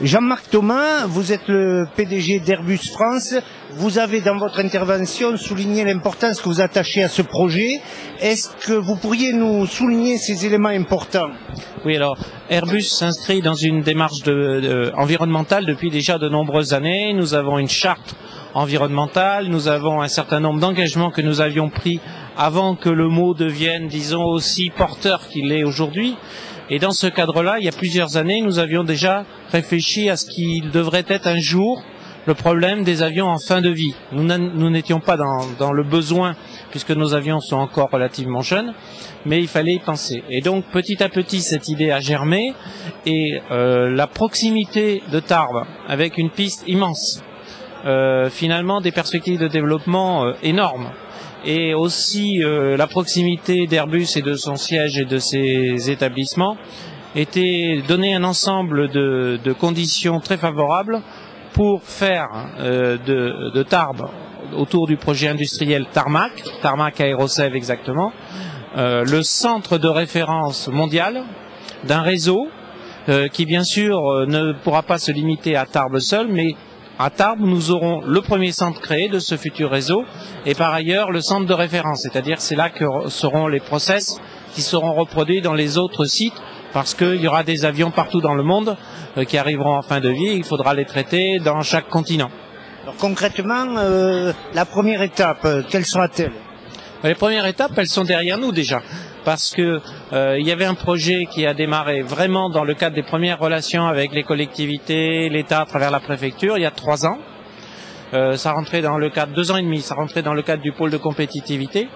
Jean-Marc Thomas, vous êtes le PDG d'Airbus France. Vous avez dans votre intervention souligné l'importance que vous attachez à ce projet. Est-ce que vous pourriez nous souligner ces éléments importants? Oui, alors Airbus s'inscrit dans une démarche environnementale depuis déjà de nombreuses années. Nous avons une charte environnementale, nous avons un certain nombre d'engagements que nous avions pris avant que le mot devienne, disons, aussi porteur qu'il est aujourd'hui. Et dans ce cadre-là, il y a plusieurs années, nous avions déjà réfléchi à ce qu'il devrait être un jour le problème des avions en fin de vie. Nous n'étions pas dans le besoin, puisque nos avions sont encore relativement jeunes, mais il fallait y penser. Et donc, petit à petit, cette idée a germé, et la proximité de Tarbes, avec une piste immense, finalement des perspectives de développement énormes, et aussi la proximité d'Airbus et de son siège et de ses établissements était donné un ensemble de conditions très favorables pour faire de Tarbes, autour du projet industriel Tarmac Aérosave exactement, le centre de référence mondial d'un réseau qui bien sûr ne pourra pas se limiter à Tarbes seul, mais à Tarbes, nous aurons le premier centre créé de ce futur réseau et par ailleurs le centre de référence, c'est-à-dire c'est là que seront les process qui seront reproduits dans les autres sites parce qu'il y aura des avions partout dans le monde qui arriveront en fin de vie et il faudra les traiter dans chaque continent. Alors, concrètement, la première étape, quelle sera-t-elle? Les premières étapes, elles sont derrière nous déjà, parce que il y avait un projet qui a démarré vraiment dans le cadre des premières relations avec les collectivités, l'État à travers la préfecture, il y a 3 ans. Ça rentrait dans le cadre, 2 ans et demi, ça rentrait dans le cadre du pôle de compétitivité.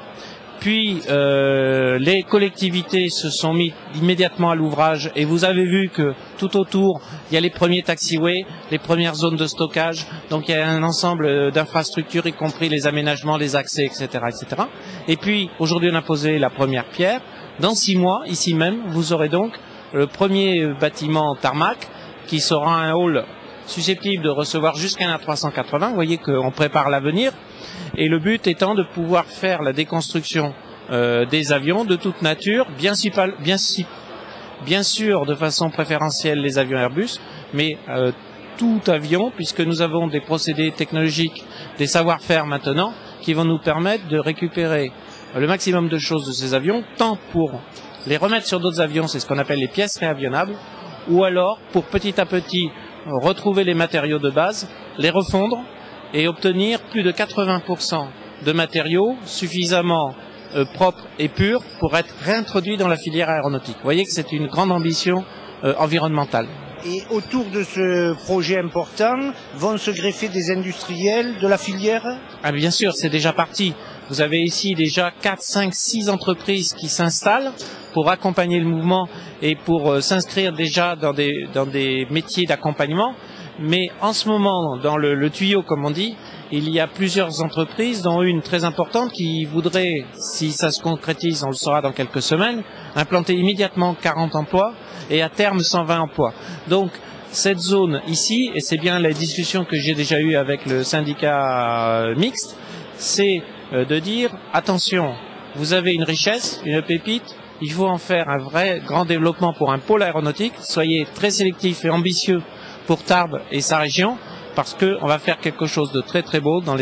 Puis les collectivités se sont mis immédiatement à l'ouvrage et vous avez vu que tout autour, il y a les premiers taxiways, les premières zones de stockage, donc il y a un ensemble d'infrastructures, y compris les aménagements, les accès, etc. etc. Et puis aujourd'hui on a posé la première pierre. Dans 6 mois, ici même, vous aurez donc le premier bâtiment Tarmac qui sera un hall susceptible de recevoir jusqu'à un A380. Vous voyez qu'on prépare l'avenir. Et le but étant de pouvoir faire la déconstruction des avions de toute nature, bien sûr de façon préférentielle les avions Airbus, mais tout avion, puisque nous avons des procédés technologiques, des savoir-faire maintenant, qui vont nous permettre de récupérer le maximum de choses de ces avions, tant pour les remettre sur d'autres avions, c'est ce qu'on appelle les pièces réavionnables, ou alors pour petit à petit retrouver les matériaux de base, les refondre, et obtenir plus de 80% de matériaux suffisamment propres et purs pour être réintroduits dans la filière aéronautique. Vous voyez que c'est une grande ambition environnementale. Et autour de ce projet important, vont se greffer des industriels de la filière? Ah, bien sûr, c'est déjà parti. Vous avez ici déjà 4, 5, 6 entreprises qui s'installent pour accompagner le mouvement et pour s'inscrire déjà dans des métiers d'accompagnement. Mais en ce moment, dans le tuyau, comme on dit, il y a plusieurs entreprises, dont une très importante qui voudrait, si ça se concrétise, on le saura dans quelques semaines, implanter immédiatement 40 emplois et à terme 120 emplois. Donc cette zone ici, et c'est bien la discussion que j'ai déjà eue avec le syndicat mixte, c'est de dire, attention, vous avez une richesse, une pépite, il faut en faire un vrai grand développement pour un pôle aéronautique, soyez très sélectifs et ambitieux pour Tarbes et sa région, parce qu'on va faire quelque chose de très très beau dans les